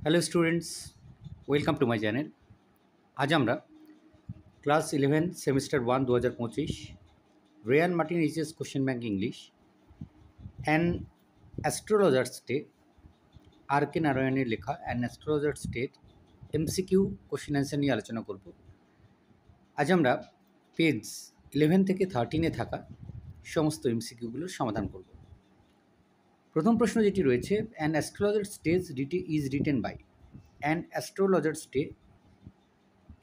Hello students, welcome to my channel. আজ আমরা class 11 semester 1 2025 Ray and Martin HS question bank English an astrologer's day, R K নারায়ণের লেখা an astrologer's ডের MCQ question answer নিয়ে আলোচনা করব। আজ আমরা পেজ 11 থেকে 13-এ থাকা সমস্ত এমসিকিউগুলোর সমাধান করব। প্রথম প্রশ্ন যেটি রয়েছে, an astrologer's day is written by. An astrologer's day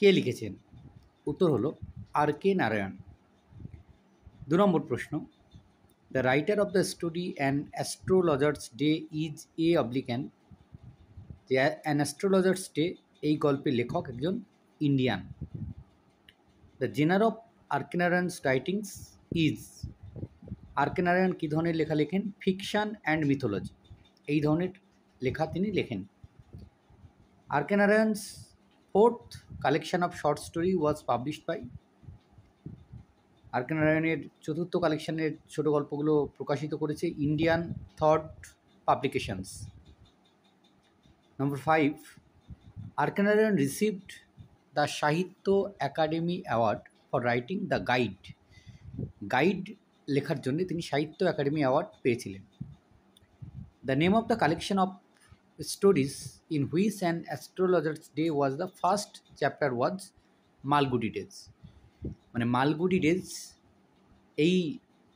কে লিখেছেন? উত্তর হলো আর কে নারায়ণ। 2 নম্বর প্রশ্ন, the writer of the story an astrologer's day is a অবলিক্যান। যে অ্যান অ্যাস্ট্রোলজার্স ডে এই গল্পের লেখক একজন Indian. The genre of R K Narayan's writings is. R K Narayan কী ধরনের লেখা লেখেন? ফিকশন অ্যান্ড মিথোলজি, এই ধরনের লেখা তিনি লেখেন। R K Narayan's fourth collection of short story was published by. R K নারায়ণের চতুর্থ কালেকশনের ছোট গল্পগুলো প্রকাশিত করেছে ইন্ডিয়ান থট পাবলিকেশনস। নম্বর 5, R K Narayan received the Sahitya academy award for writing the guide. Guide লেখার জন্য তিনি সাহিত্য একাডেমি অ্যাওয়ার্ড পেয়েছিলেন। The name of the collection of stories in which an astrologer's day was the first chapter was Malgudi days. মানে Malgudi days এই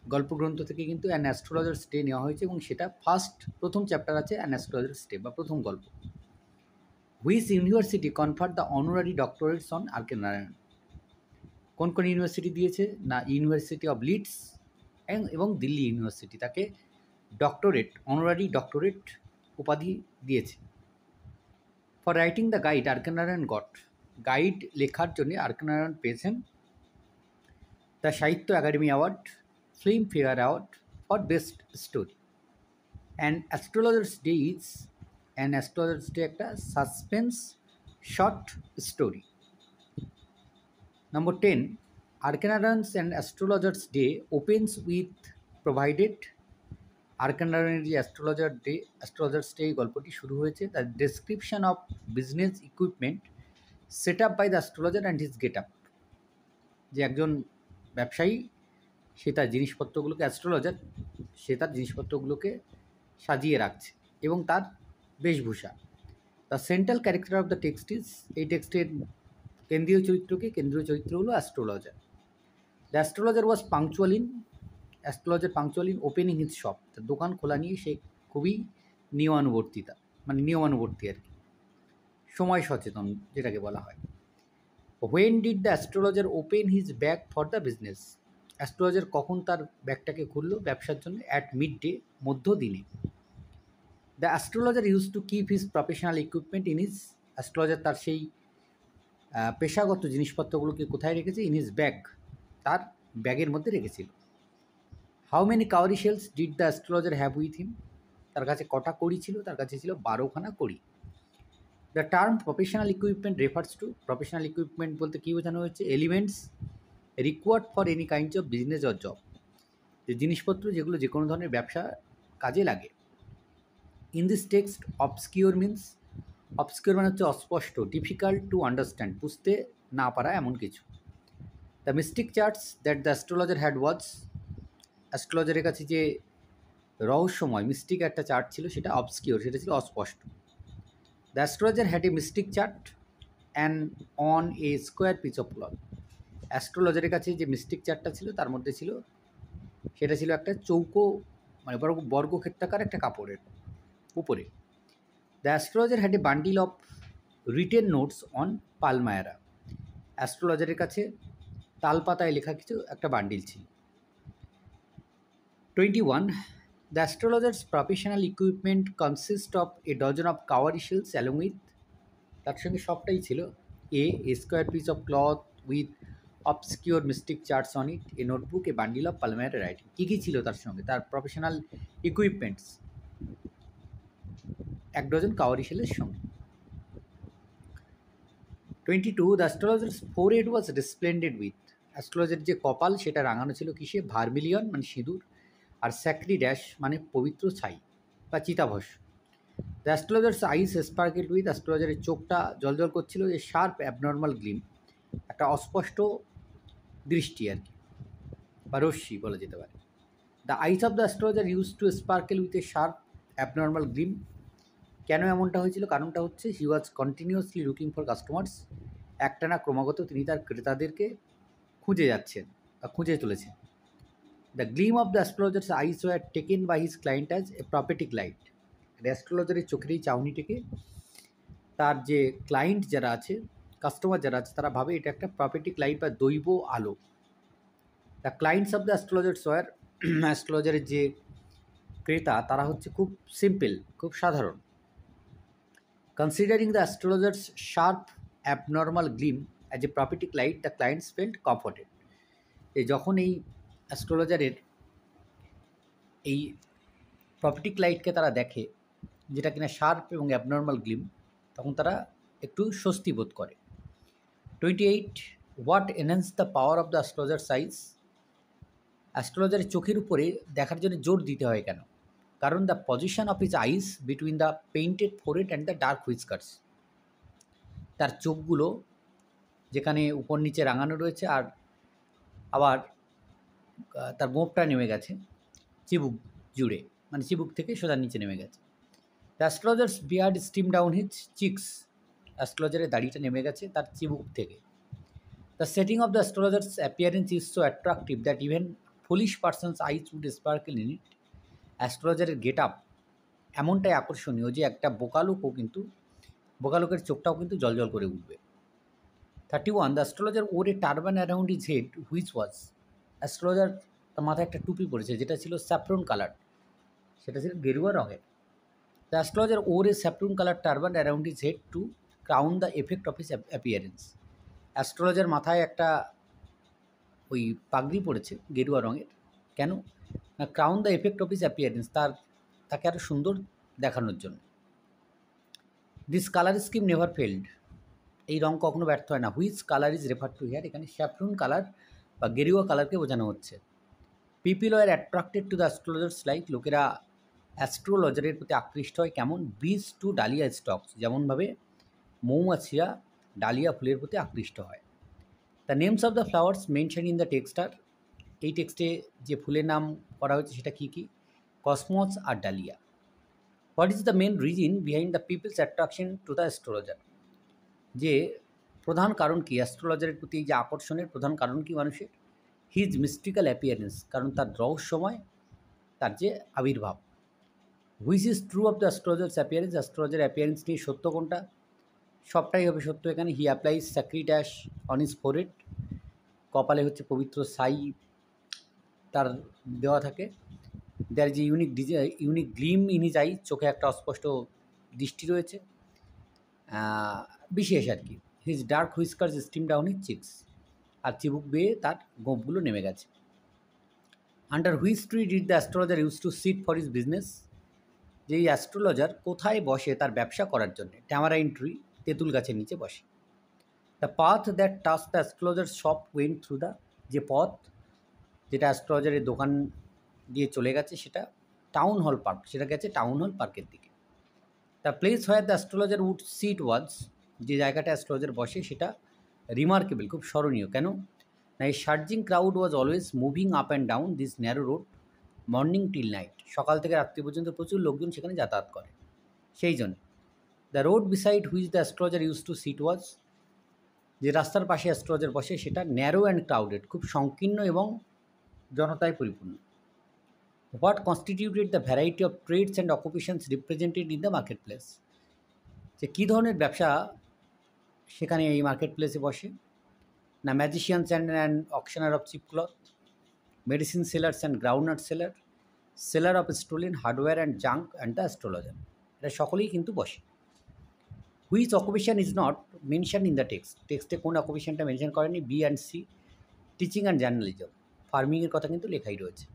গল্পগ্রন্থ থেকে কিন্তু an astrologer's day নেওয়া হয়েছে এবং সেটা প্রথম চ্যাপ্টার আছে অ্যান অ্যাস্ট্রোলজার্স ডে বা প্রথম গল্প। Which university conferred the honorary doctorates on R K Narayan. কোন কোন ইউনিভার্সিটি দিয়েছে? না, ইউনিভার্সিটি অফ লিডস এবং দিল্লি ইউনিভার্সিটি তাকে অনারারি ডক্টরেট উপাধি দিয়েছে। For writing the guide R K Narayan got. গাইড লেখার জন্য আর কে নারায়ণ পেয়েছেন the Sahitya academy award, Filmfare award for best story. An astrologer's day একটা সাসপেন্স শর্ট স্টোরি। নম্বর 10, R K Narayan's and astrologer's day opens with provided. R K নারায়ণের যে astrologer's day গল্পটি শুরু হয়েছে the description of business equipment set up by the astrologer and his get up. যে একজন ব্যবসায়ী, সে তার জিনিসপত্রগুলোকে সাজিয়ে রাখছে এবং তার বেশভূষা। The central character of the text is, এই টেক্সটের কেন্দ্রীয় চরিত্র হলো astrologer. The astrologer punctual in opening his shop. তার দোকান খোলা নিয়ে সে খুবই নিয়মানুবর্তী আর কি, সময় সচেতন যেটাকে বলা হয়। When did the astrologer open his bag for the business. Astrologer কখন তার ব্যাগটাকে খুললো ব্যবসার জন্য? অ্যাট মিড ডে, মধ্যদিনে। The astrologer use to keep his professional equipment in his. Astrologer তার সেই পেশাগত জিনিসপত্রগুলোকে কোথায় রেখেছে? ইন হিজ ব্যাগ, তার ব্যাগের মধ্যে রেখেছিল। হাউ মেনি কাউরি shells did the astrologer have with him. তার কাছে কটা কড়ি ছিল? তার কাছে ছিল 12খানা কড়ি। The term professional equipment refers to. Professional equipment বলতে কী বোঝানো হচ্ছে? Elements required for any kinds of business or job, যে জিনিসপত্র যেগুলো যে কোনো ধরনের ব্যবসা কাজে লাগে। ইন দিস টেক্সট অবস্কিওর মানে হচ্ছে অস্পষ্ট, ডিফিকাল্ট টু আন্ডারস্ট্যান্ড, বুঝতে না পারা এমন কিছু। The mystic charts that the astrologer had was. অ্যাস্ট্রোলজারের কাছে যে রহস্যময় মিস্টিক একটা চার্ট ছিল সেটা অবস্কিওর, সেটা ছিল অস্পষ্ট। The astrologer had a mystic chart and on a square piece of cloth. অ্যাস্ট্রোলজারের কাছে যে মিস্টিক চার্টটা ছিল তার মধ্যে সেটা ছিল একটা চৌকো, মানে বর্গক্ষেত্রাকার একটা কাপড়ের উপরে। The astrologer had a bundle of written notes on palmyra. অ্যাস্ট্রোলজারের কাছে তালপাতায় লেখা কিছু একটা বান্ডিল ছিল। 21, the astrologer's professional equipment consist of a dozen of cowrie shells along with. তার সঙ্গে সবটাই ছিল a square piece of cloth with obscure mystic charts on it, a notebook, a bundle of palmyra writing. কী কী ছিল তার সঙ্গে? তার প্রফেশনাল ইকুইপমেন্টস 1 ডজন কাওয়ারি শেলের সঙ্গে। 22, the astrologer's forehead was resplendent with. Astrologer যে কপাল সেটা রাঙানো ছিল কিসে? ভার্মিলিয়ন মানে সিঁদুর, আর স্যাক্রি ড্যাশ মানে পবিত্র ছাই বা চিতাভস্ম। The astrologer's eyes sparkle with, অ্যাস্ট্রোলজারের চোখটা জলজল করছিল, যে শার্প অ্যাবনর্মাল গ্লিম, একটা অস্পষ্ট দৃষ্টি আর কি, বা রশ্মি বলা যেতে পারে। The eyes of the astrologer use two sparkle with a sharp abnormal Glim. কেন এমনটা হয়েছিল? কারণটা হচ্ছে হি ওয়াজ কন্টিনিউয়াসলি লুকিং ফর কাস্টমার্স, একটানা ক্রমাগত তিনি তার ক্রেতাদেরকে খুঁজে যাচ্ছেন বা খুঁজে চলেছেন। The gleam of the astrologer's eyes were taken by his client as a prophetic light. অ্যাস্ট্রোলজারের চোখের এই চাউনিটিকে তার যে ক্লায়েন্ট যারা আছে, কাস্টমার যারা আছে, তারা ভাবে এটা একটা প্রফেটিক লাইট বা দৈব আলো। The clients of the astrologer's were, অ্যাস্ট্রোলজারের যে ক্রেতা তারা হচ্ছে খুব সিম্পল, খুব সাধারণ। Considering the astrologer's sharp abnormal gleam as a prophetic light, the clients felt comforted. যখন এই অ্যাস্ট্রোলজারের এই প্রফেটিক লাইটকে তারা দেখে, যেটা কিনা শার্প এবং অ্যাবনর্মাল গ্লিম, তখন তারা একটু স্বস্তি বোধ করে। 28. What enhance the power of the astrologer's eyes? অ্যাস্ট্রোলজারের চোখের উপরে দেখার জন্য জোর দিতে হয় কেন? কারণ the position of his eyes between the painted forehead and the dark whiskers, তার চোখগুলো যেখানে উপর নিচে রাঙানো রয়েছে, আর আবার তার গোঁপটা নেমে গেছে চিবুক জুড়ে, মানে চিবুক থেকে সোজা নিচে নেমে গেছে। The astrologer's beard stream down his cheeks, অ্যাস্ট্রোলজারের দাড়িটা নেমে গেছে তার চিবুক থেকে। The setting of the astrologer's appearance is so attractive that even foolish persons eyes would sparkle in it. অ্যাস্ট্রোলজারের গেট আপ এমনটাই আকর্ষণীয় যে একটা বোকা লোকের চোখটাও কিন্তু জলজল করে উঠবে। 31. The astrologer wore A turban around his head which was, astrologer তার মাথায় একটা টুপি পরেছে যেটা ছিল স্যাফরন কালার, সেটা ছিল গেরুয়া রঙের। The astrologer wore a saffron colour turban around his head to crown the effect of his appearance. Astrologer মাথায় একটা ওই পাগড়ি পড়েছে গেরুয়া রঙের, কেন না? Crown the effect of his appearance, তাকে আরও সুন্দর দেখানোর জন্য। This colour scheme never failed, এই রং কখনো ব্যর্থ হয় না। Which colour is refer to here, এখানে স্যাফরন কালার বা গেরুয়া কালারকে বোঝানো হচ্ছে। People were attracted to the astrologers like, লোকেরা অ্যাস্ট্রোলজারের প্রতি আকৃষ্ট হয় কেমন? বিজ টু ডালিয়া স্টকস, যেমনভাবে মৌমাছিরা ডালিয়া ফুলের প্রতি আকৃষ্ট হয়। The names of the flowers mention in the text are, এই টেক্সটে যে ফুলের নাম করা হয়েছে সেটা কী কী? কসমস আর dahlia. What is the main reason behind the people's attraction to the astrologer, যে প্রধান কারণ কি অ্যাস্ট্রোলজারের প্রতি যে আকর্ষণের প্রধান কারণ কি মানুষের? হিজ মিস্টিক্যাল অ্যাপিয়ারেন্স, কারণ তার রহস্যময় তার যে আবির্ভাব। Which is true of the astrologer's appearance, astrologer appearance নিয়ে সত্য কোনটা? সবটাই হবে সত্য এখানে। He applies sacred ash on his forehead, কপালে হচ্ছে পবিত্র ছাই তার দেওয়া থাকে। দেয়ার যে unique gleam in his eye, চোখে একটা অস্পষ্ট দৃষ্টি রয়েছে, বিশেষ আর কি। His dark whiskers stream down his cheeks, আর চিবুক বেয়ে তার গোঁপগুলো নেমে গেছে। Under which tree did the astrologer use to sit for his business, যে এই অ্যাস্ট্রোলজার কোথায় বসে তার ব্যবসা করার জন্য? ট্যামারাইন ট্রি, তেঁতুল গাছের নিচে বসে। The path that touch the astrologer shop went through the, যে পথ যেটা অ্যাস্ট্রোলজারের দোকান দিয়ে চলে গেছে সেটা টাউন হল পার্ক, সেটা গেছে টাউন হল পার্কের দিকে। The place where the astrologer would sit was, যে জায়গাটা অ্যাস্ট্রোলজার বসে সেটা রিমার্কেবল, খুব স্মরণীয়। কেন না? এই সার্জিং crowd was always moving up and down this narrow road morning till night, সকাল থেকে রাত্রি পর্যন্ত প্রচুর লোকজন সেখানে যাতায়াত করে, সেই জন্য। The road beside which the astrologer use to sit was, যে রাস্তার পাশে অ্যাস্ট্রোলজার বসে সেটা ন্যারো অ্যান্ড ক্রাউডেড, খুব সংকীর্ণ এবং জনতায় পরিপূর্ণ। What constituted the variety of trades and occupations represented in the market place, যে কী ধরনের ব্যবসা সেখানে এই মার্কেট প্লেসে বসে? না magicians and auctioneer of cheap cloth, medicine sellers and groundnut seller of stolen hardware and junk and the astrologer, এরা সকলেই কিন্তু বসে। Which occupation is not mention in the text কোন অকুপেশনটা মেনশন করেনি? B and C, teaching and journalism, ফার্মিংয়ের কথা কিন্তু লেখাই রয়েছে।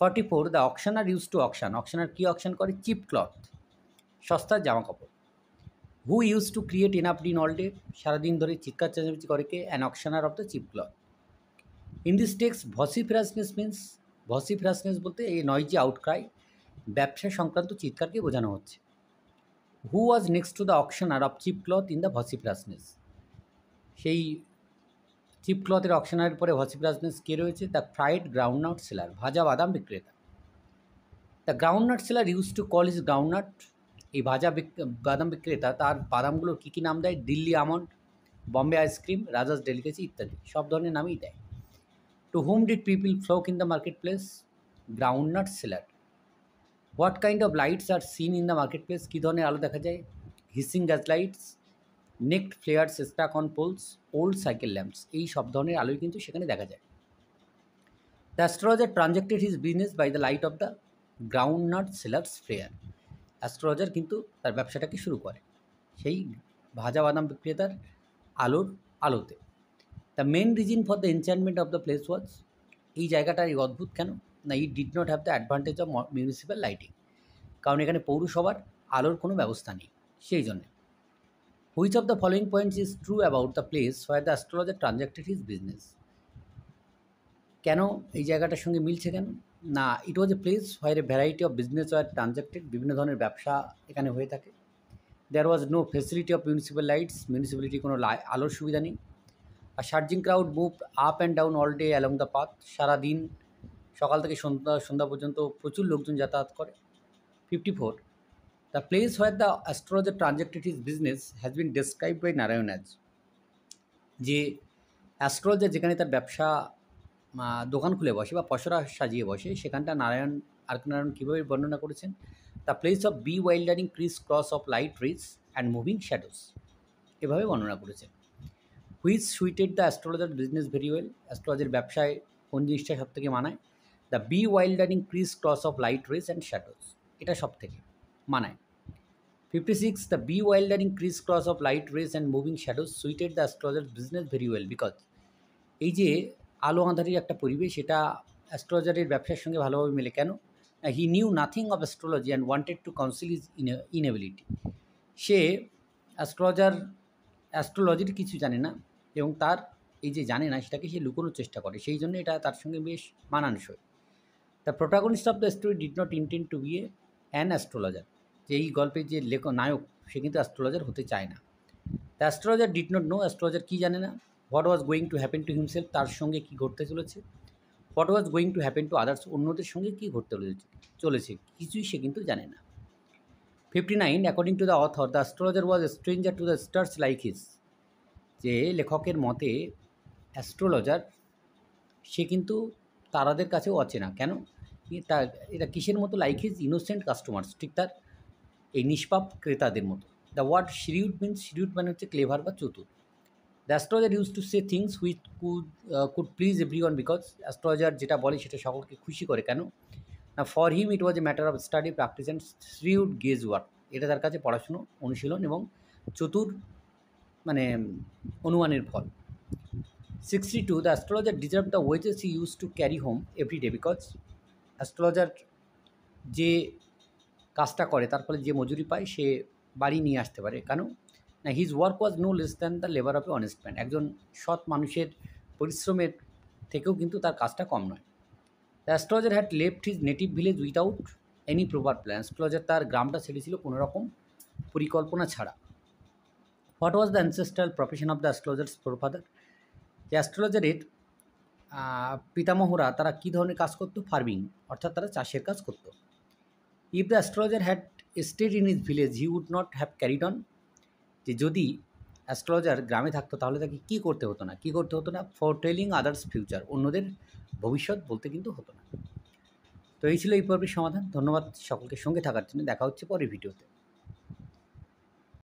44. The auctioneer use to auction, auctioneer কী অকশন করে? চিপ ক্লথ, সস্তার জামা কাপড়। Who use to create enough in all day, সারাদিন ধরে চিৎকার চেঁচামেচি করে কে? An auctioneer of the cheap cloth. In this text vociferousness means, vociferousness বলতে এই নয়জি আউটক্রাই, ব্যবসা সংক্রান্ত চিৎকারকে বোঝানো হচ্ছে। Who was next to the auctioneer of cheap cloth in the vociferousness? সেই চিপ ক্লথের অকশনারের পরে ভসিপ্রাসনেস কে রয়েছে? দ্য ফ্রাইড গ্রাউন্ডনাট সেলার, ভাজা বাদাম বিক্রেতা। The groundnut seller use to call his groundnut, এই ভাজা বাদাম বিক্রেতা তার বাদামগুলোর কী কী নাম দেয়? Delhi almond, Bombay ice cream, Raja's delicacy ইত্যাদি, সব ধরনের নামই দেয়। To whom did people flock in the market place? Groundnut seller. What kind of lights are seen in the market place? কী ধরনের আলো দেখা যায়? Hissing gas lights, naked flares stuck on poles, old cycle lamps, এই সব ধরনের আলোই কিন্তু সেখানে দেখা যায়। The astrologer transacted his business by the light of the groundnut sellers flare. Astrologer কিন্তু তার ব্যবসাটাকে শুরু করে সেই ভাজা বাদাম বিক্রেতার আলোতে। The main reason for the enchantment of the place was, এই জায়গাটা এই অদ্ভুত কেন? না, it did not have the advantage of municipal lighting, কারণ এখানে পৌরসভার আলোর কোনো ব্যবস্থা নেই সেই জন্যে। Which of the following points is true about the place where the astrologer transacted his business? কেন এই জায়গাটার সঙ্গে মিলছে কেন? না, it was a place where a variety of business war transacted, বিভিন্ন ধরনের ব্যবসা এখানে হয়ে থাকে। There was no facility of municipal lights, municipality কোনো আলোর সুবিধা নেই। আর surging crowd move up and down all day along the path, সারাদিন সকাল থেকে সন্ধ্যা পর্যন্ত প্রচুর লোকজন যাতায়াত করে। 54. The place where the astrologer transacted his business has been describe by Narayan as, যে অ্যাস্ট্রোলজার যেখানে তার ব্যবসা দোকান খুলে বসে বা পসরা সাজিয়ে বসে, সেখানটা নারায়ণ কীভাবে বর্ণনা করেছেন? The place of bewildering criss cross of light rays and moving shadows, এভাবে বর্ণনা করেছেন। Which suited the astrologer business very well? Astrologer ব্যবসায় কোন জিনিসটা সব থেকে মানায়? The bewildering criss cross of light rays and shadows, এটা সব থেকে মানায়। 56. The bewildering criss cross of light rays and moving shadows suited the astrologer business very well because, এই যে আলো আঁধারির একটা পরিবেশ, এটা অ্যাস্ট্রোলজারের ব্যবসার সঙ্গে ভালোভাবে মেলে। কেন? He knew nothing of astrology and wanted to conceal his inability. সে অ্যাস্ট্রোলজির কিছু জানে না এবং তার এই যে জানে না সেটাকে সে লুকোনোর চেষ্টা করে, সেই জন্য এটা তার সঙ্গে বেশ মানানসই। The protagonist of the story did not intend to be an astrologer, যে এই গল্পের যে নায়ক সে কিন্তু অ্যাস্ট্রোলজার হতে চায় না। The astrologer did not know, astrologer কী জানে না? What was going to happen to himself, তার সঙ্গে কী ঘটতে চলেছে। What was going to happen to others, অন্যদের সঙ্গে কী ঘটতে চলেছে কিছুই সে কিন্তু জানে না। 59. According to the author, the astrologer was a stranger to the stars like his, যে লেখকের মতে অ্যাস্ট্রোলজার সে কিন্তু তারাদের কাছেও অচেনা। কেন? এটা কিসের মতো? লাইক হিজ ইনোসেন্ট কাস্টমার্স, ঠিক তার এই নিষ্পাপ ক্রেতাদের মতো। The word shrewd means, shrewd মানে হচ্ছে ক্লেভার বা চতুর। The astrologer use to say things which could please every one because, astrologer যেটা বলে সেটা সকলকে খুশি করে। কেন না? For him it was a matter of study, practice and shrewd guess work, এটা তার কাছে পড়াশুনো, অনুশীলন এবং চতুর মানে অনুমানের ফল। 62. The astrologer deserve the wages he use to carry home every day because, astrologer যে কাজটা করে তার ফলে যে মজুরি পায় সে বাড়ি নিয়ে আসতে পারে। কেন না? His work was no less than the labour of a honest man, একজন সৎ মানুষের পরিশ্রমের থেকেও কিন্তু তার কাজটা কম নয়। The astrologer had left his native village without any proper plan, astrologer তার গ্রামটা ছেড়েছিল কোনো রকম পরিকল্পনা ছাড়া। What was the ancestral profession of the astrologer's forefather, যে অ্যাস্ট্রোলজারের পিতামহরা তারা কী ধরনের কাজ করতো? ফার্মিং, অর্থাৎ তারা চাষের কাজ করতো। If the astrologer had stayed in his village he would not have carried on, যে যদি অ্যাস্ট্রোলজার গ্রামে থাকতো তাহলে তাকে কী করতে হতো না? ফর টেলিং আদার্স ফিউচার, অন্যদের ভবিষ্যৎ বলতে কিন্তু হতো না। তো এই ছিল এই পর্বের সমাধান। ধন্যবাদ সকলকে সঙ্গে থাকার জন্য। দেখা হচ্ছে পরের ভিডিওতে।